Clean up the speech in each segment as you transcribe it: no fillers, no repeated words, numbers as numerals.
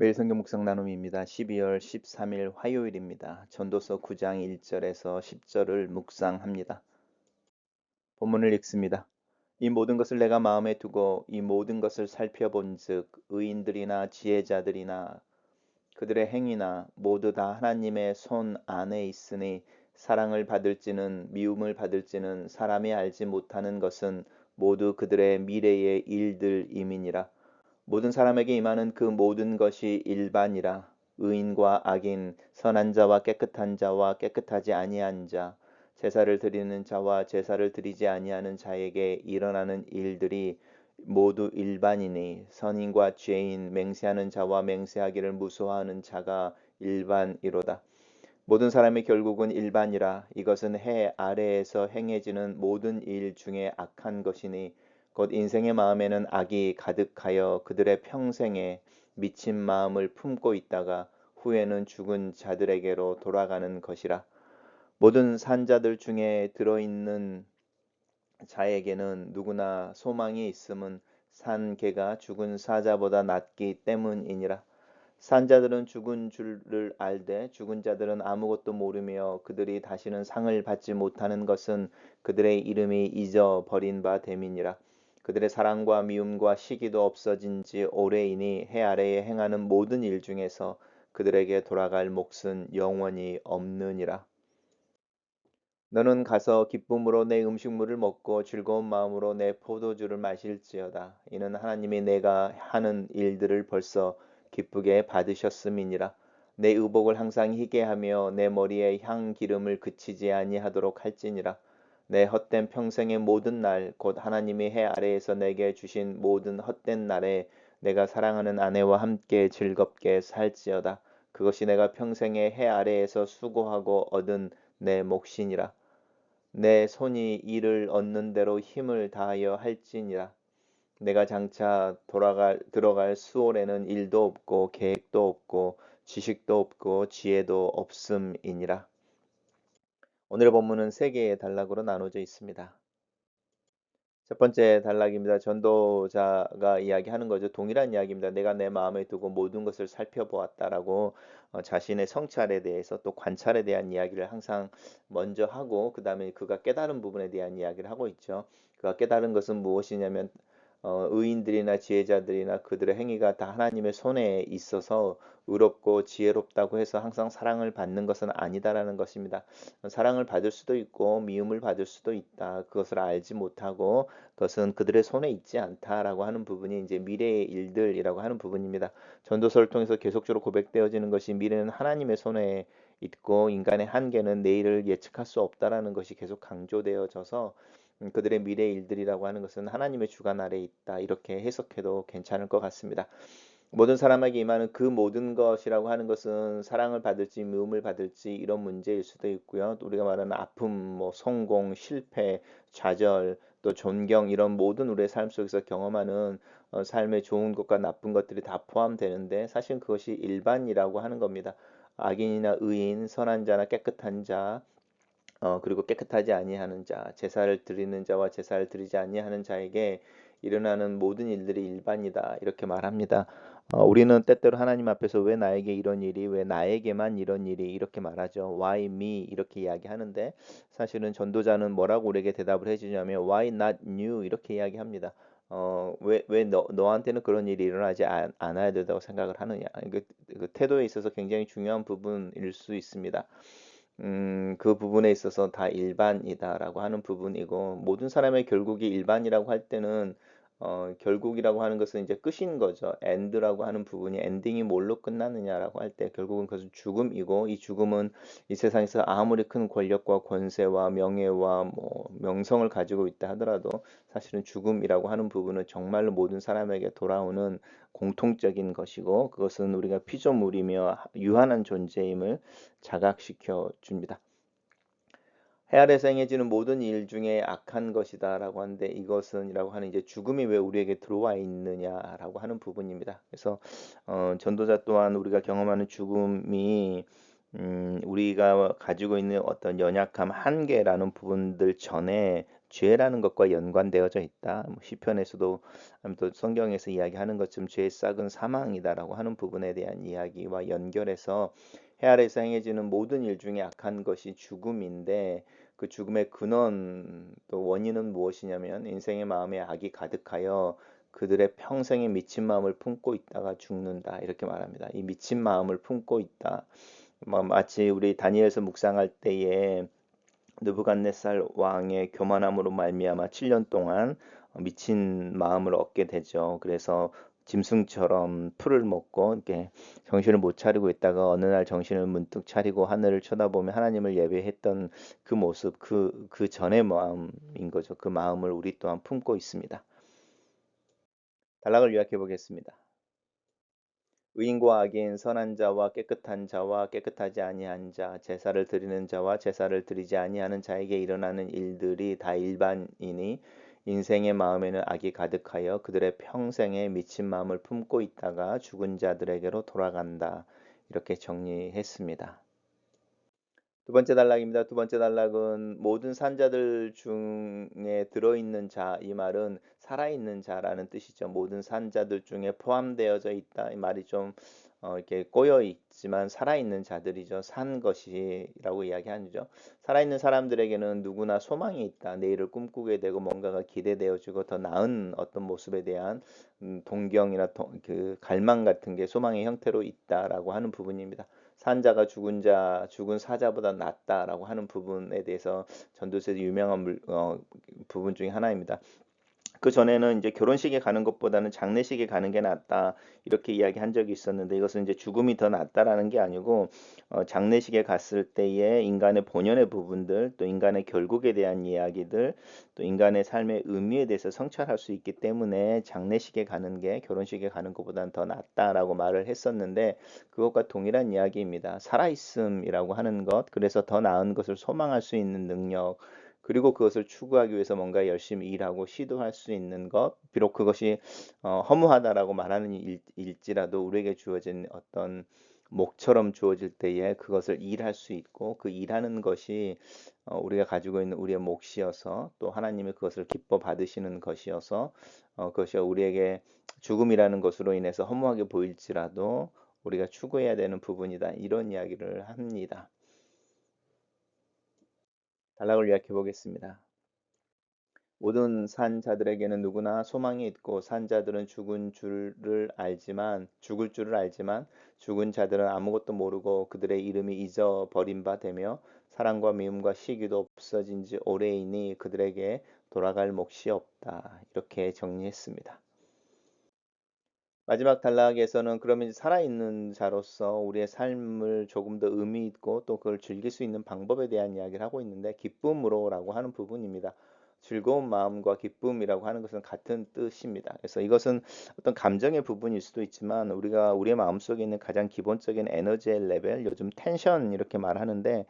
매일 성경 묵상 나눔입니다. 12월 13일 화요일입니다. 전도서 9장 1절에서 10절을 묵상합니다. 본문을 읽습니다. 이 모든 것을 내가 마음에 두고 이 모든 것을 살펴본즉 의인들이나 지혜자들이나 그들의 행위나 모두 다 하나님의 손 안에 있으니 사랑을 받을지는 미움을 받을지는 사람이 알지 못하는 것은 모두 그들의 미래의 일들임이니라. 모든 사람에게 임하는 그 모든 것이 일반이라. 의인과 악인, 선한 자와 깨끗한 자와 깨끗하지 아니한 자, 제사를 드리는 자와 제사를 드리지 아니하는 자에게 일어나는 일들이 모두 일반이니 선인과 죄인, 맹세하는 자와 맹세하기를 무서워하는 자가 일반이로다. 모든 사람이 결국은 일반이라. 이것은 해 아래에서 행해지는 모든 일 중에 악한 것이니 곧 인생의 마음에는 악이 가득하여 그들의 평생에 미친 마음을 품고 있다가 후에는 죽은 자들에게로 돌아가는 것이라. 모든 산자들 중에 들어있는 자에게는 누구나 소망이 있음은 산 개가 죽은 사자보다 낫기 때문이니라. 산자들은 죽은 줄을 알되 죽은 자들은 아무것도 모르며 그들이 다시는 상을 받지 못하는 것은 그들의 이름이 잊어버린 바 됨이니라. 그들의 사랑과 미움과 시기도 없어진 지 오래이니 해 아래에 행하는 모든 일 중에서 그들에게 돌아갈 몫은 영원히 없느니라. 너는 가서 기쁨으로 내 음식물을 먹고 즐거운 마음으로 내 포도주를 마실지어다. 이는 하나님이 내가 하는 일들을 벌써 기쁘게 받으셨음이니라. 내 의복을 항상 희게 하며 내 머리에 향 기름을 그치지 아니하도록 할지니라. 내 헛된 평생의 모든 날 곧 하나님이 해 아래에서 내게 주신 모든 헛된 날에 내가 사랑하는 아내와 함께 즐겁게 살지어다. 그것이 내가 평생에 해 아래에서 수고하고 얻은 내 몫이니라. 내 손이 이를 얻는 대로 힘을 다하여 할지니라. 내가 장차 들어갈 수월에는 일도 없고 계획도 없고 지식도 없고 지혜도 없음이니라. 오늘의 본문은 세 개의 단락으로 나눠져 있습니다. 첫 번째 단락입니다. 전도자가 이야기하는 거죠. 동일한 이야기입니다. 내가 내 마음에 두고 모든 것을 살펴보았다라고 자신의 성찰에 대해서 또 관찰에 대한 이야기를 항상 먼저 하고 그 다음에 그가 깨달은 부분에 대한 이야기를 하고 있죠. 그가 깨달은 것은 무엇이냐면 의인들이나 지혜자들이나 그들의 행위가 다 하나님의 손에 있어서 의롭고 지혜롭다고 해서 항상 사랑을 받는 것은 아니다라는 것입니다. 사랑을 받을 수도 있고 미움을 받을 수도 있다. 그것을 알지 못하고 그것은 그들의 손에 있지 않다라고 하는 부분이 이제 미래의 일들이라고 하는 부분입니다. 전도서를 통해서 계속적으로 고백되어지는 것이 미래는 하나님의 손에 있고 인간의 한계는 내일을 예측할 수 없다라는 것이 계속 강조되어져서 그들의 미래 일들이라고 하는 것은 하나님의 주관 아래에 있다. 이렇게 해석해도 괜찮을 것 같습니다. 모든 사람에게 임하는 그 모든 것이라고 하는 것은 사랑을 받을지 미움을 받을지 이런 문제일 수도 있고요. 또 우리가 말하는 아픔, 뭐 성공, 실패, 좌절, 또 존경 이런 모든 우리의 삶 속에서 경험하는 삶의 좋은 것과 나쁜 것들이 다 포함되는데 사실 그것이 일반이라고 하는 겁니다. 악인이나 의인, 선한 자나 깨끗한 자, 그리고 깨끗하지 아니하는 자, 제사를 드리는 자와 제사를 드리지 아니하는 자에게 일어나는 모든 일들이 일반이다. 이렇게 말합니다. 우리는 때때로 하나님 앞에서 왜 나에게 이런 일이, 왜 나에게만 이런 일이 이렇게 말하죠. Why me? 이렇게 이야기하는데 사실은 전도자는 뭐라고 우리에게 대답을 해주냐면 Why not you? 이렇게 이야기합니다. 왜 너한테는 그런 일이 일어나지 않아야 된다고 생각을 하느냐. 그 태도에 있어서 굉장히 중요한 부분일 수 있습니다. 그 부분에 있어서 다 일반이다라고 하는 부분이고 모든 사람의 결국이 일반이라고 할 때는 결국이라고 하는 것은 이제 끝인 거죠. 엔드라고 하는 부분이 엔딩이 뭘로 끝나느냐라고 할 때 결국은 그것은 죽음이고 이 죽음은 이 세상에서 아무리 큰 권력과 권세와 명예와 뭐 명성을 가지고 있다 하더라도 사실은 죽음이라고 하는 부분은 정말로 모든 사람에게 돌아오는 공통적인 것이고 그것은 우리가 피조물이며 유한한 존재임을 자각시켜 줍니다. 해 아래서 행해지는 모든 일 중에 악한 것이다라고 하는데 이것은이라고 하는 이제 죽음이 왜 우리에게 들어와 있느냐라고 하는 부분입니다. 그래서 전도자 또한 우리가 경험하는 죽음이 우리가 가지고 있는 어떤 연약함, 한계라는 부분들 전에 죄라는 것과 연관되어져 있다. 시편에서도 또 성경에서 이야기하는 것처럼 죄의 싹은 사망이다라고 하는 부분에 대한 이야기와 연결해서 해 아래에서 행해지는 모든 일 중에 악한 것이 죽음인데 그 죽음의 근원 또 원인은 무엇이냐면 인생의 마음에 악이 가득하여 그들의 평생에 미친 마음을 품고 있다가 죽는다 이렇게 말합니다. 이 미친 마음을 품고 있다. 마치 우리 다니엘서 묵상할 때에 느부갓네살 왕의 교만함으로 말미암아 7년 동안 미친 마음을 얻게 되죠. 그래서 짐승처럼 풀을 먹고 이렇게 정신을 못 차리고 있다가 어느 날 정신을 문득 차리고 하늘을 쳐다보며 하나님을 예배했던 그 모습, 그 전의 마음인 거죠. 그 마음을 우리 또한 품고 있습니다. 단락을 요약해 보겠습니다. 의인과 악인, 선한 자와 깨끗한 자와 깨끗하지 아니한 자, 제사를 드리는 자와 제사를 드리지 아니하는 자에게 일어나는 일들이 다 일반이니 인생의 마음에는 악이 가득하여 그들의 평생에 미친 마음을 품고 있다가 죽은 자들에게로 돌아간다. 이렇게 정리했습니다. 두 번째 단락입니다. 두 번째 단락은 모든 산자들 중에 들어있는 자, 이 말은 살아있는 자라는 뜻이죠. 모든 산자들 중에 포함되어져 있다. 이 말이 좀 이렇게 꼬여 있지만 살아있는 자들이죠. 산 것이라고 이야기하죠. 살아있는 사람들에게는 누구나 소망이 있다. 내일을 꿈꾸게 되고 뭔가가 기대되어지고 더 나은 어떤 모습에 대한 동경이나 그 갈망 같은 게 소망의 형태로 있다라고 하는 부분입니다. 산자가 죽은 사자보다 낫다라고 하는 부분에 대해서 전도서에서 유명한 부분 중에 하나입니다. 그 전에는 이제 결혼식에 가는 것보다는 장례식에 가는 게 낫다 이렇게 이야기한 적이 있었는데 이것은 이제 죽음이 더 낫다라는 게 아니고 장례식에 갔을 때의 인간의 본연의 부분들 또 인간의 결국에 대한 이야기들 또 인간의 삶의 의미에 대해서 성찰할 수 있기 때문에 장례식에 가는 게 결혼식에 가는 것보다는 더 낫다라고 말을 했었는데 그것과 동일한 이야기입니다. 살아있음이라고 하는 것 그래서 더 나은 것을 소망할 수 있는 능력 그리고 그것을 추구하기 위해서 뭔가 열심히 일하고 시도할 수 있는 것, 비록 그것이 허무하다라고 말하는 일지라도 우리에게 주어진 어떤 목처럼 주어질 때에 그것을 일할 수 있고 그 일하는 것이 우리가 가지고 있는 우리의 몫이어서 또 하나님이 그것을 기뻐 받으시는 것이어서 그것이 우리에게 죽음이라는 것으로 인해서 허무하게 보일지라도 우리가 추구해야 되는 부분이다. 이런 이야기를 합니다. 단락을 요약해 보겠습니다. 모든 산자들에게는 누구나 소망이 있고 산자들은 죽을 줄을 알지만 죽은 자들은 아무것도 모르고 그들의 이름이 잊어버린 바 되며 사랑과 미움과 시기도 없어진 지 오래이니 그들에게 돌아갈 몫이 없다. 이렇게 정리했습니다. 마지막 단락에서는 그러면 이제 살아있는 자로서 우리의 삶을 조금 더 의미 있고 또 그걸 즐길 수 있는 방법에 대한 이야기를 하고 있는데 기쁨으로라고 하는 부분입니다. 즐거운 마음과 기쁨이라고 하는 것은 같은 뜻입니다. 그래서 이것은 어떤 감정의 부분일 수도 있지만 우리가 우리의 마음속에 있는 가장 기본적인 에너지의 레벨, 요즘 텐션 이렇게 말하는데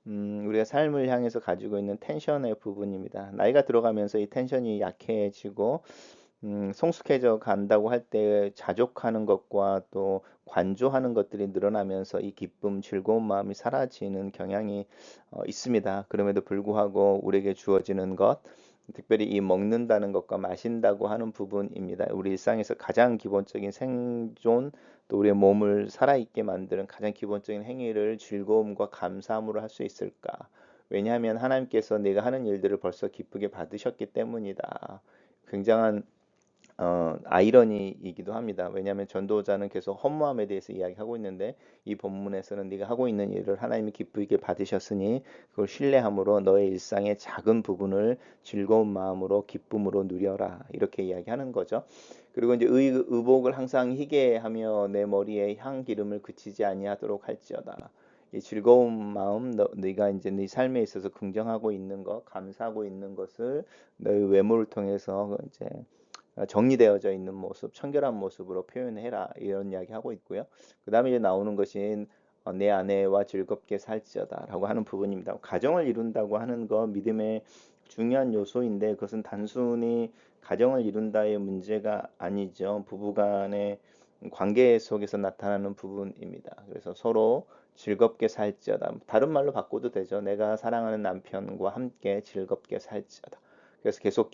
우리가 삶을 향해서 가지고 있는 텐션의 부분입니다. 나이가 들어가면서 이 텐션이 약해지고 성숙해져 간다고 할 때 자족하는 것과 또 관조하는 것들이 늘어나면서 이 기쁨, 즐거운 마음이 사라지는 경향이 있습니다. 그럼에도 불구하고 우리에게 주어지는 것, 특별히 이 먹는다는 것과 마신다고 하는 부분입니다. 우리 일상에서 가장 기본적인 생존, 또 우리의 몸을 살아있게 만드는 가장 기본적인 행위를 즐거움과 감사함으로 할 수 있을까? 왜냐하면 하나님께서 내가 하는 일들을 벌써 기쁘게 받으셨기 때문이다. 굉장한 아이러니이기도 합니다. 왜냐하면 전도자는 계속 허무함에 대해서 이야기하고 있는데 이 본문에서는 네가 하고 있는 일을 하나님이 기쁘게 받으셨으니 그걸 신뢰함으로 너의 일상의 작은 부분을 즐거운 마음으로 기쁨으로 누려라 이렇게 이야기하는 거죠. 그리고 이제 의복을 항상 희게 하며 내 머리에 향 기름을 그치지 아니하도록 할지어다. 이 즐거운 마음, 네가 이제 네 삶에 있어서 긍정하고 있는 것, 감사하고 있는 것을 너의 외모를 통해서 이제 정리되어져 있는 모습, 청결한 모습으로 표현해라 이런 이야기 하고 있고요. 그 다음에 이제 나오는 것이 내 아내와 즐겁게 살지어다라고 하는 부분입니다. 가정을 이룬다고 하는 거 믿음의 중요한 요소인데 그것은 단순히 가정을 이룬다의 문제가 아니죠. 부부간의 관계 속에서 나타나는 부분입니다. 그래서 서로 즐겁게 살지어다. 다른 말로 바꿔도 되죠. 내가 사랑하는 남편과 함께 즐겁게 살지어다. 그래서 계속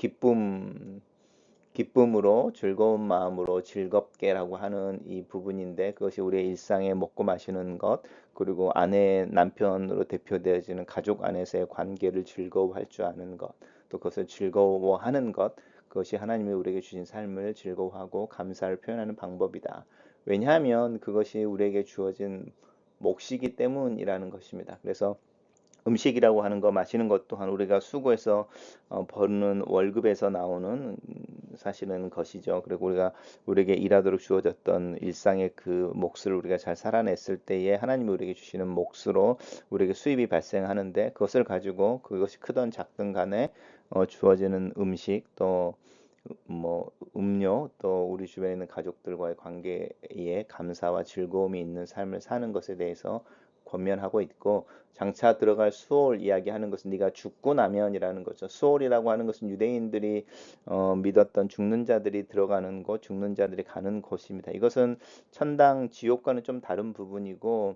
기쁨으로 즐거운 마음으로 즐겁게라고 하는 이 부분인데 그것이 우리의 일상에 먹고 마시는 것 그리고 아내 남편으로 대표되어지는 가족 안에서의 관계를 즐거워할 줄 아는 것 또 그것을 즐거워하는 것 그것이 하나님이 우리에게 주신 삶을 즐거워하고 감사를 표현하는 방법이다. 왜냐하면 그것이 우리에게 주어진 몫이기 때문이라는 것입니다. 그래서 음식이라고 하는 거 마시는 것 또한 우리가 수고해서 버는 월급에서 나오는 사실은 것이죠. 그리고 우리에게 일하도록 주어졌던 일상의 그 몫을 우리가 잘 살아냈을 때에 하나님이 우리에게 주시는 몫으로 우리에게 수입이 발생하는데 그것을 가지고 그것이 크든 작든 간에 주어지는 음식 또 뭐 음료 또 우리 주변에 있는 가족들과의 관계에 감사와 즐거움이 있는 삶을 사는 것에 대해서 권면하고 있고 장차 들어갈 수올 이야기하는 것은 네가 죽고 나면이라는 거죠. 수올이라고 하는 것은 유대인들이 믿었던 죽는 자들이 들어가는 곳, 죽는 자들이 가는 곳입니다. 이것은 천당, 지옥과는 좀 다른 부분이고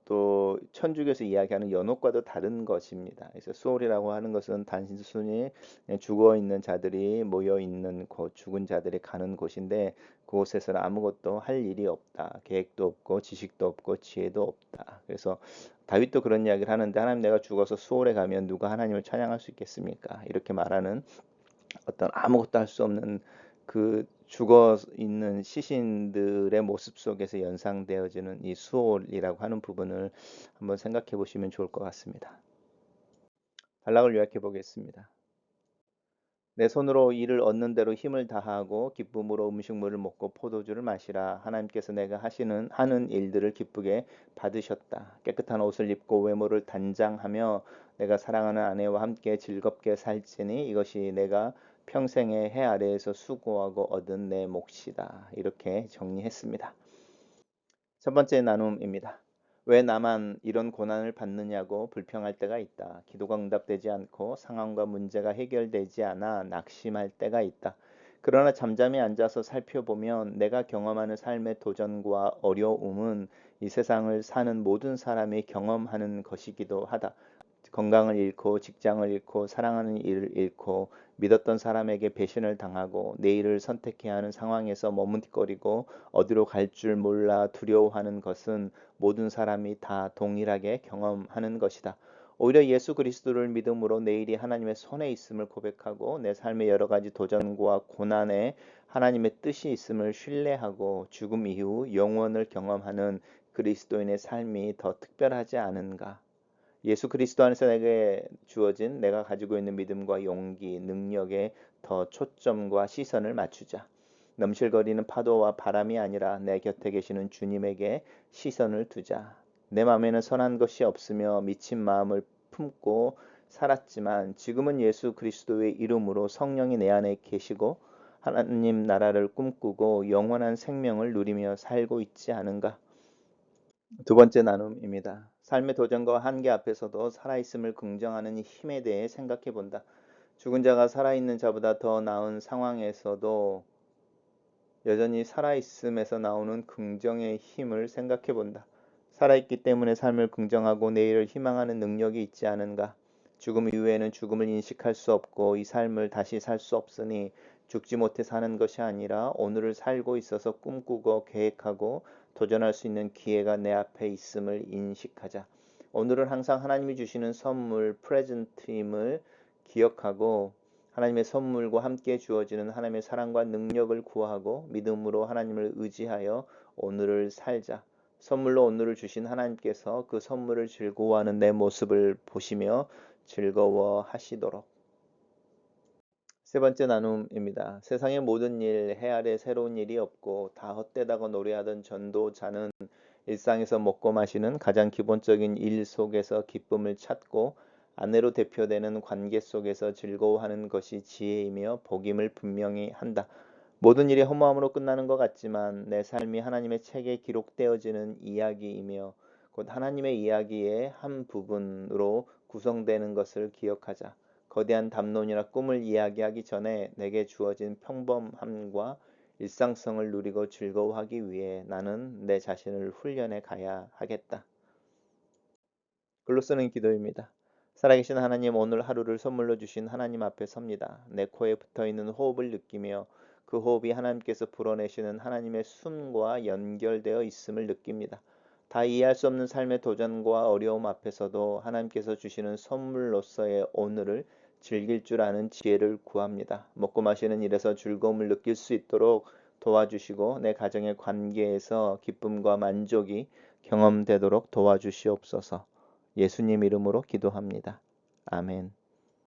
또 천주교에서 이야기하는 연옥과도 다른 것입니다. 그래서 수올이라고 하는 것은 단순히 죽어 있는 자들이 모여 있는 곳, 죽은 자들이 가는 곳인데 그곳에서는 아무것도 할 일이 없다. 계획도 없고 지식도 없고 지혜도 없다. 그래서 다윗도 그런 이야기를 하는데 하나님 내가 죽어서 수월에 가면 누가 하나님을 찬양할 수 있겠습니까? 이렇게 말하는 어떤 아무것도 할 수 없는 그 죽어 있는 시신들의 모습 속에서 연상되어지는 이 수월이라고 하는 부분을 한번 생각해 보시면 좋을 것 같습니다. 단락을 요약해 보겠습니다. 내 손으로 이를 얻는 대로 힘을 다하고 기쁨으로 음식물을 먹고 포도주를 마시라. 하나님께서 내가 하는 일들을 기쁘게 받으셨다. 깨끗한 옷을 입고 외모를 단장하며 내가 사랑하는 아내와 함께 즐겁게 살지니 이것이 내가 평생의 해 아래에서 수고하고 얻은 내 몫이다. 이렇게 정리했습니다. 첫 번째 나눔입니다. 왜 나만 이런 고난을 받느냐고 불평할 때가 있다. 기도가 응답되지 않고 상황과 문제가 해결되지 않아 낙심할 때가 있다. 그러나 잠잠히 앉아서 살펴보면 내가 경험하는 삶의 도전과 어려움은 이 세상을 사는 모든 사람이 경험하는 것이기도 하다. 건강을 잃고 직장을 잃고 사랑하는 일을 잃고 믿었던 사람에게 배신을 당하고 내일을 선택해야 하는 상황에서 머뭇거리고 어디로 갈 줄 몰라 두려워하는 것은 모든 사람이 다 동일하게 경험하는 것이다. 오히려 예수 그리스도를 믿음으로 내일이 하나님의 손에 있음을 고백하고 내 삶의 여러 가지 도전과 고난에 하나님의 뜻이 있음을 신뢰하고 죽음 이후 영원을 경험하는 그리스도인의 삶이 더 특별하지 않은가? 예수 그리스도 안에서 내게 주어진 내가 가지고 있는 믿음과 용기, 능력에 더 초점과 시선을 맞추자. 넘실거리는 파도와 바람이 아니라 내 곁에 계시는 주님에게 시선을 두자. 내 마음에는 선한 것이 없으며 미친 마음을 품고 살았지만 지금은 예수 그리스도의 이름으로 성령이 내 안에 계시고 하나님 나라를 꿈꾸고 영원한 생명을 누리며 살고 있지 않은가? 두 번째 나눔입니다. 삶의 도전과 한계 앞에서도 살아있음을 긍정하는 힘에 대해 생각해 본다. 죽은 자가 살아있는 자보다 더 나은 상황에서도 여전히 살아있음에서 나오는 긍정의 힘을 생각해 본다. 살아있기 때문에 삶을 긍정하고 내일을 희망하는 능력이 있지 않은가? 죽음 이후에는 죽음을 인식할 수 없고 이 삶을 다시 살 수 없으니 죽지 못해 사는 것이 아니라 오늘을 살고 있어서 꿈꾸고 계획하고 도전할 수 있는 기회가 내 앞에 있음을 인식하자. 오늘은 항상 하나님이 주시는 선물, 프레젠트임을 기억하고 하나님의 선물과 함께 주어지는 하나님의 사랑과 능력을 구하고 믿음으로 하나님을 의지하여 오늘을 살자. 선물로 오늘을 주신 하나님께서 그 선물을 즐거워하는 내 모습을 보시며 즐거워하시도록. 세 번째 나눔입니다. 세상의 모든 일, 해 아래 새로운 일이 없고 다 헛되다고 노래하던 전도자는 일상에서 먹고 마시는 가장 기본적인 일 속에서 기쁨을 찾고 아내로 대표되는 관계 속에서 즐거워하는 것이 지혜이며 복임을 분명히 한다. 모든 일이 허무함으로 끝나는 것 같지만 내 삶이 하나님의 책에 기록되어지는 이야기이며 곧 하나님의 이야기의 한 부분으로 구성되는 것을 기억하자. 거대한 담론이나 꿈을 이야기하기 전에 내게 주어진 평범함과 일상성을 누리고 즐거워하기 위해 나는 내 자신을 훈련해 가야 하겠다. 글로 쓰는 기도입니다. 살아계신 하나님, 오늘 하루를 선물로 주신 하나님 앞에 섭니다. 내 코에 붙어있는 호흡을 느끼며 그 호흡이 하나님께서 불어내시는 하나님의 숨과 연결되어 있음을 느낍니다. 다 이해할 수 없는 삶의 도전과 어려움 앞에서도 하나님께서 주시는 선물로서의 오늘을 즐길 줄 아는 지혜를 구합니다. 먹고 마시는 일에서 즐거움을 느낄 수 있도록 도와주시고 내 가정의 관계에서 기쁨과 만족이 경험되도록 도와주시옵소서. 예수님 이름으로 기도합니다. 아멘.